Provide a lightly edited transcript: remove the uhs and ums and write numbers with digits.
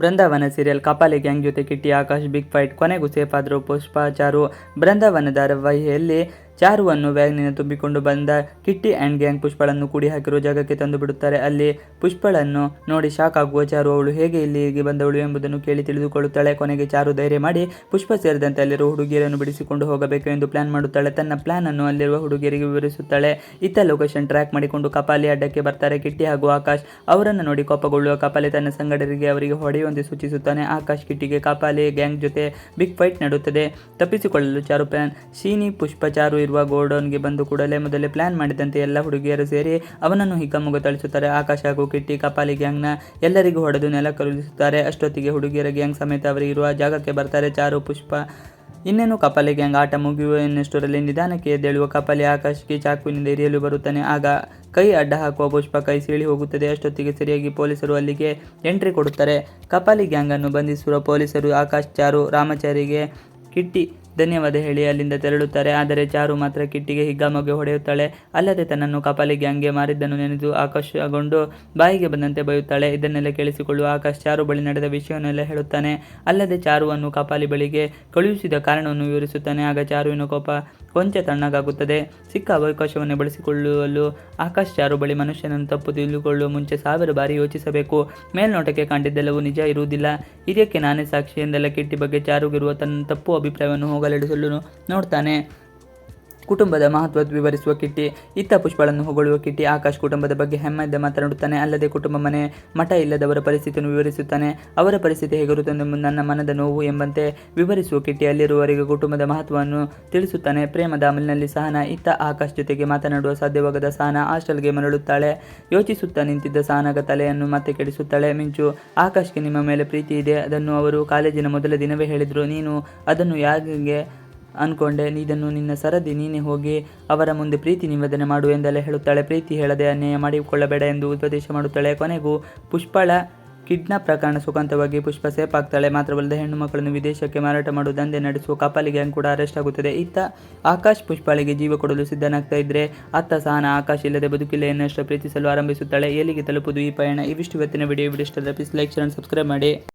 ಬೃಂದಾವನ serial Kapali gang ಜೊತೆ Kitty Akash big fight. ಕೊನೆಗೂ safe ಆದ್ರು ಪುಷ್ಪ ಚಾರು. ಬೃಂದಾವನ ಧಾರಾವಾಹಿಯಲ್ಲಿ ಚಾರುವನ್ನು ವ್ಯಾನಿನ ತುಂಬಿಕೊಂಡು ಬಂದ ಕಿಟ್ಟಿ ಆ್ಯಂಡ್ ಗ್ಯಾಂಗ್ ಪುಷ್ಪಳನ್ನು ಕೂಡಿ ಹಾಕಿರುವ ಜಾಗಕ್ಕೆ ತಂದು ಬಿಡುತ್ತಾರೆ. ಅಲ್ಲಿ ಪುಷ್ಪಳನ್ನು ನೋಡಿ ಶಾಕ್ ಆಗುವ ಚಾರು ಅವಳು ಹೇಗೆ ಇಲ್ಲಿಗೆ ಬಂದವಳು ಎಂಬುದನ್ನು ಕೇಳಿ ತಿಳಿದುಕೊಳ್ಳುತ್ತಾಳೆ. ಕೊನೆಗೆ ಚಾರು ಧೈರ್ಯ ಮಾಡಿ ಪುಷ್ಪ ಸೇರಿದಂತೆ ಅಲ್ಲಿರುವ ಹುಡುಗಿಯರನ್ನು ಬಿಡಿಸಿಕೊಂಡು ಹೋಗಬೇಕು ಎಂದು ಪ್ಲಾನ್ ಮಾಡುತ್ತಾಳೆ. ತನ್ನ ಪ್ಲಾನ್ ಅನ್ನು ಅಲ್ಲಿರುವ ಹುಡುಗಿಯರಿಗೆ ವಿವರಿಸುತ್ತಾಳೆ. ಇತ್ತ ಲೊಕೇಶನ್ ಟ್ರ್ಯಾಕ್ ಮಾಡಿಕೊಂಡು ಕಪಾಲಿ ಅಡ್ಡಕ್ಕೆ ಬರ್ತಾರೆ. ಕಿಟ್ಟಿ ಹಾಗೂ ಆಕಾಶ್ ಅವರನ್ನು ನೋಡಿ ಕೋಪಗೊಳ್ಳುವ ಕಪಾಲಿ ತನ್ನ ಸಂಗಡರಿಗೆ ಅವರಿಗೆ ಹೊಡೆಯುವಂತೆ ಸೂಚಿಸುತ್ತಾನೆ. ಆಕಾಶ್ ಕಿಟ್ಟಿಗೆ ಕಪಾಲಿ ಗ್ಯಾಂಗ್ ಜೊತೆ ಬಿಗ್ ಫೈಟ್ ನಡೆಯುತ್ತದೆ. ತಪ್ಪಿಸಿಕೊಳ್ಳಲು ಚಾರು ಪ್ಲಾನ್. ಶೀನಿ ಪುಷ್ಪ ಚಾರು ಇರುವ ಗೋಡೌನ್ಗೆ ಬಂದು ಕೂಡಲೇ ಮೊದಲೇ ಪ್ಲಾನ್ ಮಾಡಿದಂತೆ ಎಲ್ಲ ಹುಡುಗಿಯರು ಸೇರಿ ಅವನನ್ನು ಹಿಗ್ಗಾಮುಗ್ಗ ಥಳಿಸುತ್ತಾರೆ. ಆಕಾಶ್ ಹಾಗೂ ಕಿಟ್ಟಿ ಕಪಾಲಿ ಗ್ಯಾಂಗ್ನ ಎಲ್ಲರಿಗೂ ಹೊಡೆದು ನೆಲ ಕರುಳಿಸುತ್ತಾರೆ. ಅಷ್ಟೊತ್ತಿಗೆ ಹುಡುಗಿಯರ ಗ್ಯಾಂಗ್ ಸಮೇತ ಅವರಿರುವ ಜಾಗಕ್ಕೆ ಬರ್ತಾರೆ. ಚಾರು ಪುಷ್ಪ ಇನ್ನೇನು ಕಪಾಲಿ ಗ್ಯಾಂಗ್ ಆಟ ಮುಗಿಯುವ ಎನ್ನುವಷ್ಟರಲ್ಲಿ ನಿಧಾನಕ್ಕೆ ಎದ್ದೇಳುವ ಕಪಾಲಿ ಆಕಾಶ್ಗೆ ಚಾಕುವಿನಿಂದ ಇರಿಯಲು ಬರುತ್ತಾನೆ. ಆಗ ಕೈ ಅಡ್ಡ ಹಾಕುವ ಪುಷ್ಪ ಕೈ ಸೀಳಿ ಹೋಗುತ್ತದೆ. ಅಷ್ಟೊತ್ತಿಗೆ ಸರಿಯಾಗಿ ಪೊಲೀಸರು ಅಲ್ಲಿಗೆ ಎಂಟ್ರಿ ಕೊಡುತ್ತಾರೆ. ಕಪಾಲಿ ಗ್ಯಾಂಗ್ ಅನ್ನು ಬಂಧಿಸಿರುವ ಪೊಲೀಸರು ಆಕಾಶ್, ಚಾರು, ರಾಮಚಾರಿಗೆ ಕಿಟ್ಟಿ ಧನ್ಯವಾದ ಹೇಳಿ ಅಲ್ಲಿಂದ ತೆರಳುತ್ತಾರೆ. ಆದರೆ ಚಾರು ಮಾತ್ರ ಕಿಟ್ಟಿಗೆ ಹಿಗ್ಗಾಮುಗ್ಗೆ ಹೊಡೆಯುತ್ತಾಳೆ. ಅಲ್ಲದೆ ತನ್ನನ್ನು ಕಪಾಲಿ ಗ್ಯಾಂಗ್ಗೆ ಮಾರಿದ್ದನ್ನು ನೆನೆದು ಆಕಾಶಗೊಂಡು ಬಾಯಿಗೆ ಬಂದಂತೆ ಬೈಯುತ್ತಾಳೆ. ಇದನ್ನೆಲ್ಲ ಕೇಳಿಸಿಕೊಳ್ಳುವ ಆಕಾಶ್ ಚಾರು ಬಳಿ ನಡೆದ ವಿಷಯವನ್ನೆಲ್ಲ ಹೇಳುತ್ತಾನೆ. ಅಲ್ಲದೆ ಚಾರುವನ್ನು ಕಪಾಲಿ ಬಳಿಗೆ ಕಳುಹಿಸಿದ ಕಾರಣವನ್ನು ವಿವರಿಸುತ್ತಾನೆ. ಆಗ ಚಾರುವಿನ ಕೋಪ ಕೊಂಚ ತಣ್ಣಗಾಗುತ್ತದೆ. ಸಿಕ್ಕ ಅವಕಾಶವನ್ನು ಬಳಸಿಕೊಳ್ಳಲು ಆಕಾಶ್ ಚಾರು ಬಳಿ ಮನುಷ್ಯನನ್ನು ತಪ್ಪು ತಿಳಿದುಕೊಳ್ಳುವ ಮುಂಚೆ 1000 ಬಾರಿ ಯೋಚಿಸಬೇಕು. ಮೇಲ್ನೋಟಕ್ಕೆ ಕಂಡಿದ್ದೆಲ್ಲವೂ ನಿಜ ಇರುವುದಿಲ್ಲ. ಇದಕ್ಕೆ ನಾನೇ ಸಾಕ್ಷಿ ಎಂದೆಲ್ಲ ಕಿಟ್ಟಿ ಬಗ್ಗೆ ಚಾರುಗಿರುವ ತನ್ನ ತಪ್ಪು ಅಭಿಪ್ರಾಯವನ್ನು ಹೋಗಲಾಡಿಸಲು ನೋಡ್ತಾನೆ. ಕುಟುಂಬದ ಮಹತ್ವ ವಿವರಿಸುವ ಕಿಟ್ಟಿ. ಇತ್ತ ಪುಷ್ಪಳನ್ನು ಹೊಗಳುವ ಕಿಟ್ಟಿ. ಆಕಾಶ್ ಕುಟುಂಬದ ಬಗ್ಗೆ ಹೆಮ್ಮೆಯಿಂದ ಮಾತನಾಡುತ್ತಾನೆ. ಅಲ್ಲದೆ ಕುಟುಂಬ, ಮನೆ, ಮಠ ಇಲ್ಲದವರ ಪರಿಸ್ಥಿತಿಯನ್ನು ವಿವರಿಸುತ್ತಾನೆ. ಅವರ ಪರಿಸ್ಥಿತಿ ಹೇಗಿರುತ್ತದೆ ನನ್ನ ಮನದ ನೋವು ಎಂಬಂತೆ ವಿವರಿಸುವ ಕಿಟ್ಟಿ ಅಲ್ಲಿರುವವರಿಗೆ ಕುಟುಂಬದ ಮಹತ್ವವನ್ನು ತಿಳಿಸುತ್ತಾನೆ. ಪ್ರೇಮದ ಅಮಲಿನಲ್ಲಿ ಸಹನಾ. ಇತ್ತ ಆಕಾಶ್ ಜೊತೆಗೆ ಮಾತನಾಡುವ ಸಾಧ್ಯವಾಗದ ಸಹನಾ ಹಾಸ್ಟೆಲ್ಗೆ ಮರಳುತ್ತಾಳೆ. ಯೋಚಿಸುತ್ತಾ ನಿಂತಿದ್ದ ಸಹನಾಗ ತಲೆಯನ್ನು ಮತ್ತೆ ಕೆಡಿಸುತ್ತಾಳೆ. ಮಿಂಚು, ಆಕಾಶ್ಗೆ ನಿಮ್ಮ ಮೇಲೆ ಪ್ರೀತಿ ಇದೆ. ಅದನ್ನು ಅವರು ಕಾಲೇಜಿನ ಮೊದಲ ದಿನವೇ ಹೇಳಿದ್ರು. ನೀನು ಅದನ್ನು ಯಾಕೆ ಅನ್ಕೊಂಡೆ? ಇದನ್ನು ನಿನ್ನ ಸರದಿ, ನೀನೇ ಹೋಗಿ ಅವರ ಮುಂದೆ ಪ್ರೀತಿ ನಿವೇದನೆ ಮಾಡು ಎಂದೆಲ್ಲ ಹೇಳುತ್ತಾಳೆ. ಪ್ರೀತಿ ಹೇಳದೆ ಅನ್ಯಾಯ ಮಾಡಿಕೊಳ್ಳಬೇಡ ಎಂದು ಉಪದೇಶ ಮಾಡುತ್ತಾಳೆ. ಕೊನೆಗೂ ಪುಷ್ಪಳ ಕಿಡ್ನಾಪ್ ಪ್ರಕರಣ ಸುಖಾಂತವಾಗಿ ಪುಷ್ಪ ಸೇಫ್ ಆಗ್ತಾಳೆ. ಮಾತ್ರವಲ್ಲದೆ ಹೆಣ್ಣು ಮಕ್ಕಳನ್ನು ವಿದೇಶಕ್ಕೆ ಮಾರಾಟ ಮಾಡುವ ದಂಧೆ ನಡೆಸುವ ಕಪಾಲಿ ಗ್ಯಾಂಗ್ ಕೂಡ ಅರೆಸ್ಟ್ ಆಗುತ್ತದೆ. ಇತ್ತ ಆಕಾಶ್ ಪುಷ್ಪಳಿಗೆ ಜೀವ ಕೊಡಲು ಸಿದ್ಧನಾಗ್ತಾ ಇದ್ರೆ ಅತ್ತ ಸಹನಾ ಆಕಾಶ್ ಇಲ್ಲದೆ ಬದುಕಿಲ್ಲ ಎನ್ನುವಷ್ಟು ಪ್ರೀತಿಸಲು ಆರಂಭಿಸುತ್ತಾಳೆ. ಎಲ್ಲಿಗೆ ತಲುಪುವುದು ಈ ಪಯಣ? ಇವಿಷ್ಟು ಇವತ್ತಿನ ವಿಡಿಯೋ ಇಷ್ಟ. ಪ್ಲೀಸ್ ಲೈಕ್, ಶೇರ್, ಸಬ್ಸ್ಕ್ರೈಬ್ ಮಾಡಿ.